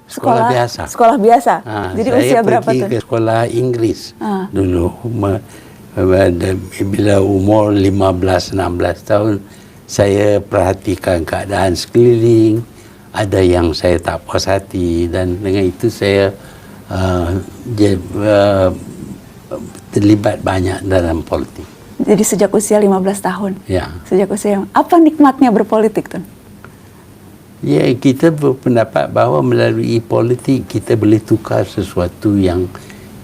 Sekolah biasa. Sekolah biasa. Jadi usia berapa tuh? Saya pergi ke sekolah Inggris dulu. Bila umur 15-16 tahun, saya perhatikan keadaan sekeliling. Ada yang saya tak puas hati, dan dengan itu saya terlibat banyak dalam politik. Jadi sejak usia 15 tahun? Ya. Sejak usia, apa nikmatnya berpolitik, Tun? Ya, kita berpendapat bahawa melalui politik kita boleh tukar sesuatu yang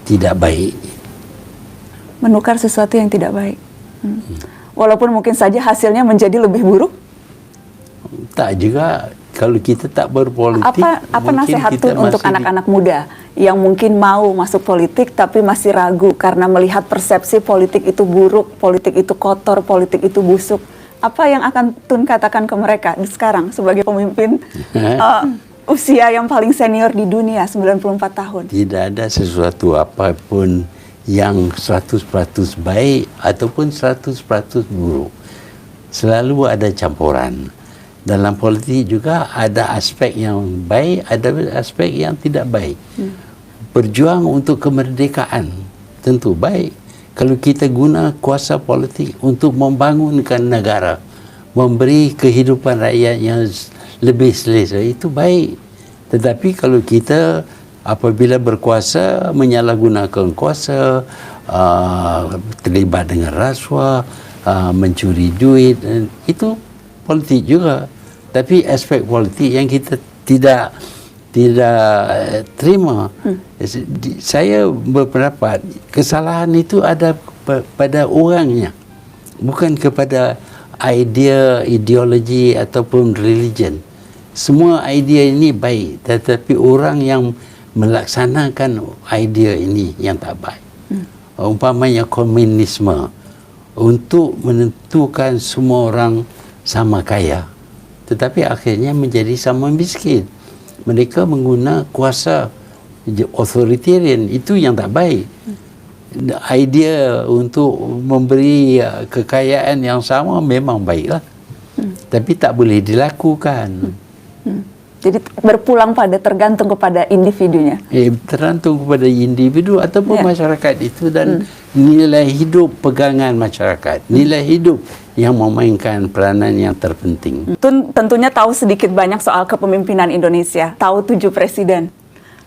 tidak baik. Menukar sesuatu yang tidak baik. Walaupun mungkin saja hasilnya menjadi lebih buruk? Tak juga. Kalau kita tak berpolitik, apa nasihat Tun untuk anak-anak muda yang mungkin mau masuk politik tapi masih ragu karena melihat persepsi politik itu buruk, politik itu kotor, politik itu busuk? Apa yang akan Tun katakan ke mereka sekarang sebagai pemimpin usia yang paling senior di dunia, 94 tahun? Tidak ada sesuatu apapun yang 100% baik ataupun 100% buruk. Selalu ada campuran. Dalam politik juga ada aspek yang baik, ada aspek yang tidak baik. Berjuang untuk kemerdekaan tentu baik. Kalau kita guna kuasa politik untuk membangunkan negara, memberi kehidupan rakyat yang lebih selesa, itu baik. Tetapi kalau kita apabila berkuasa menyalahgunakan kuasa, terlibat dengan rasuah, mencuri duit, itu politik juga. Tapi aspek politik yang kita tidak terima. Saya berpendapat kesalahan itu ada pada orangnya, bukan kepada idea, ideologi ataupun religion. Semua idea ini baik, tetapi orang yang melaksanakan idea ini yang tak baik. Umpamanya komunisme, untuk menentukan semua orang sama kaya, tetapi akhirnya menjadi sama miskin. Mereka menggunakan kuasa authoritarian, itu yang tak baik. Idea untuk memberi kekayaan yang sama memang baiklah, tapi tak boleh dilakukan. Jadi berpulang pada tergantung kepada individunya. Tergantung kepada individu ataupun masyarakat itu, dan nilai hidup pegangan masyarakat, nilai hidup yang memainkan peranan yang terpenting. Tun tentunya tahu sedikit banyak soal kepemimpinan Indonesia, tahu 7 presiden.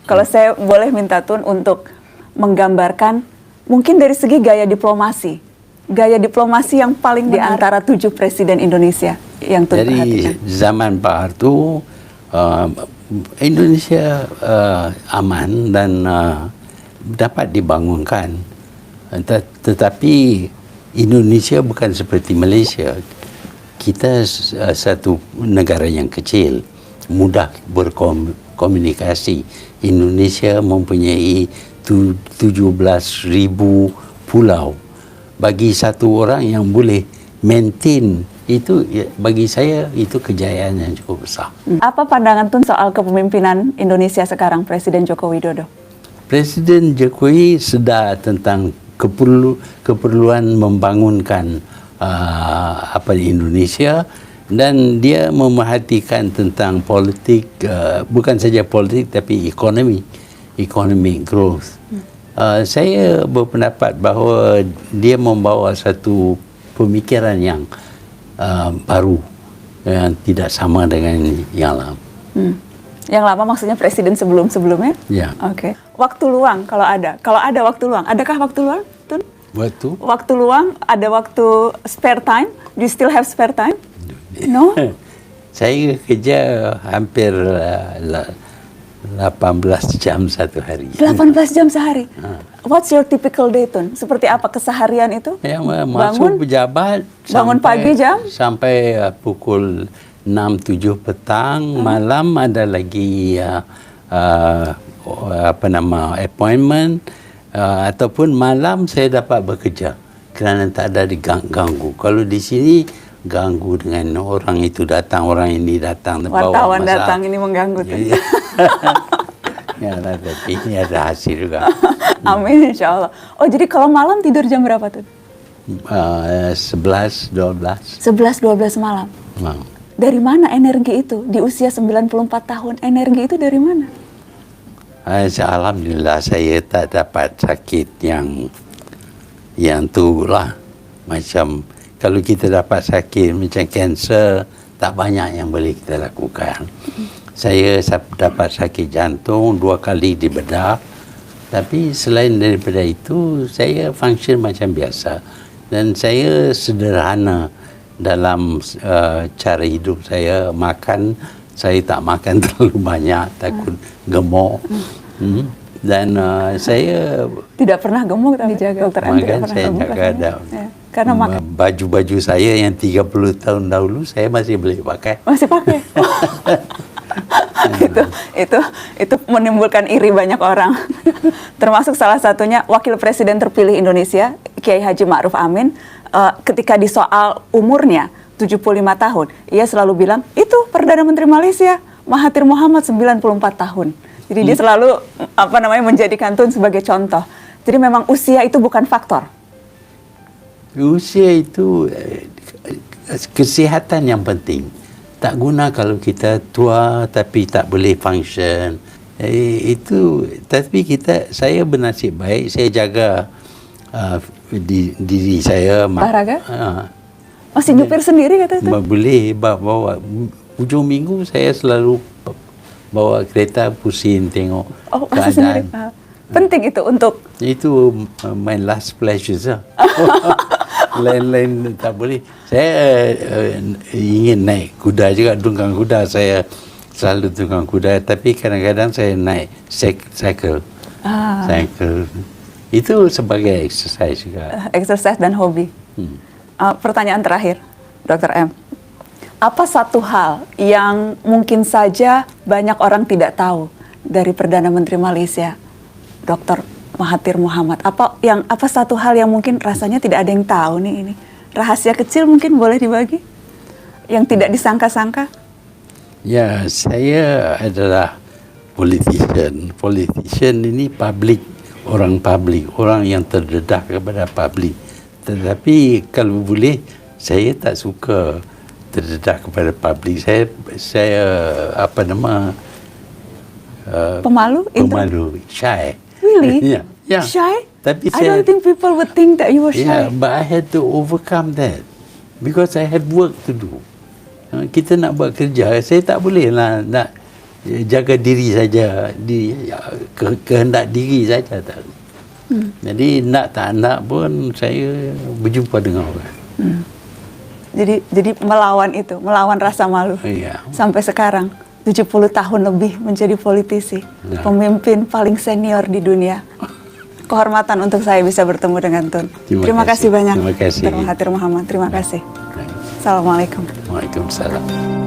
Kalau saya boleh minta Tun untuk menggambarkan mungkin dari segi gaya diplomasi yang paling di antara 7 presiden Indonesia yang Tun perhatikan. Dari zaman Pak Harto, Indonesia aman dan dapat dibangunkan. Tetapi Indonesia bukan seperti Malaysia. Kita satu negara yang kecil, mudah berkomunikasi. Indonesia mempunyai 17,000 pulau. Bagi satu orang yang boleh maintain itu, bagi saya itu kejayaan yang cukup besar. Apa pandangan Tun soal kepemimpinan Indonesia sekarang, Presiden Joko Widodo? Presiden Jokowi sedar tentang keperluan membangunkan Indonesia, dan dia memerhatikan tentang politik, bukan saja politik tapi economic growth. Saya berpendapat bahawa dia membawa satu pemikiran yang baru, yang tidak sama dengan yang lama. Yang lama maksudnya presiden sebelum-sebelumnya? Ya. Oke. Waktu luang kalau ada waktu luang, adakah waktu luang, Tun? Waktu luang, ada waktu spare time? Do you still have spare time? No? Saya kerja hampir 18 jam satu hari. 18 jam sehari? What's your typical day, Tun? Seperti apa keseharian itu? Yang masuk pejabat bangun pagi jam? Sampai pukul 6-7 petang. Malam ada lagi appointment, ataupun malam saya dapat bekerja kerana tak ada diganggu. Kalau di sini ganggu dengan orang itu datang, orang ini datang, wartawan datang, ini mengganggu. Ya, tapi ini ada hasil juga. Amin, insya Allah. Oh, jadi kalau malam tidur jam berapa tuh? 11-12 11-12 malam. Dari mana energi itu? Di usia 94 tahun, energi itu dari mana? Alhamdulillah saya tak dapat sakit yang tu lah. Macam kalau kita dapat sakit macam kanser, tak banyak yang boleh kita lakukan. Saya dapat sakit jantung 2 kali di bedah. Tapi selain daripada itu, saya function macam biasa. Dan saya sederhana dalam cara hidup saya. Makan, saya tak makan terlalu banyak, takut gemuk. Dan saya tidak pernah gemuk, tapi Dr. M tidak pernah saya gemuk. jaga ada. Ya, karena baju-baju saya yang 30 tahun dahulu saya masih boleh pakai. Masih pakai. itu menimbulkan iri banyak orang. Termasuk salah satunya Wakil Presiden terpilih Indonesia, Kiai Haji Ma'ruf Amin, ketika disoal umurnya 75 tahun, ia selalu bilang, itu Perdana Menteri Malaysia, Mahathir Mohamad 94 tahun. Jadi dia selalu menjadikan Tun sebagai contoh. Jadi memang usia itu bukan faktor. Usia itu kesihatan yang penting. Tak guna kalau kita tua tapi tak boleh function. Tapi saya bernasib baik, saya jaga diri saya. Olahraga? Masih nyupir sendiri kata itu? Boleh bawa. Hujung minggu saya selalu bawa kereta pusing tengok keadaan. Penting itu untuk... Itu my last pleasure lah. Lain-lain tak boleh. Saya ingin naik kuda juga, tunggang kuda. Saya selalu tunggang kuda, tapi kadang-kadang saya naik cycle. Cycle. Itu sebagai exercise juga. Exercise dan hobi. Pertanyaan terakhir, Dr. M. Apa satu hal yang mungkin saja banyak orang tidak tahu dari Perdana Menteri Malaysia, Dr. Mahathir Mohamad? Apa satu hal yang mungkin rasanya tidak ada yang tahu nih ini? Rahasia kecil mungkin boleh dibagi? Yang tidak disangka-sangka? Ya, saya adalah politician. Politician ini orang yang terdedah kepada publik. Tetapi kalau boleh, saya tak suka terdedah kepada publik. Saya pemalu, shy. Really? Yeah. Shy? Tapi I don't think people would think that you were shy. Yeah, but I had to overcome that because I had work to do. Kita nak buat kerja, saya tak boleh lah nak jaga diri saja, kehendak diri saja tak. Jadi nak tak nak pun saya berjumpa dengan orang. Jadi melawan rasa malu. Iya. Sampai sekarang 70 tahun lebih menjadi politisi, pemimpin paling senior di dunia. Kehormatan untuk saya bisa bertemu dengan Tun. Terima kasih banyak. Terima kasih. Dr. Mahathir Mohamad. Terima kasih. Assalamualaikum. Waalaikumsalam.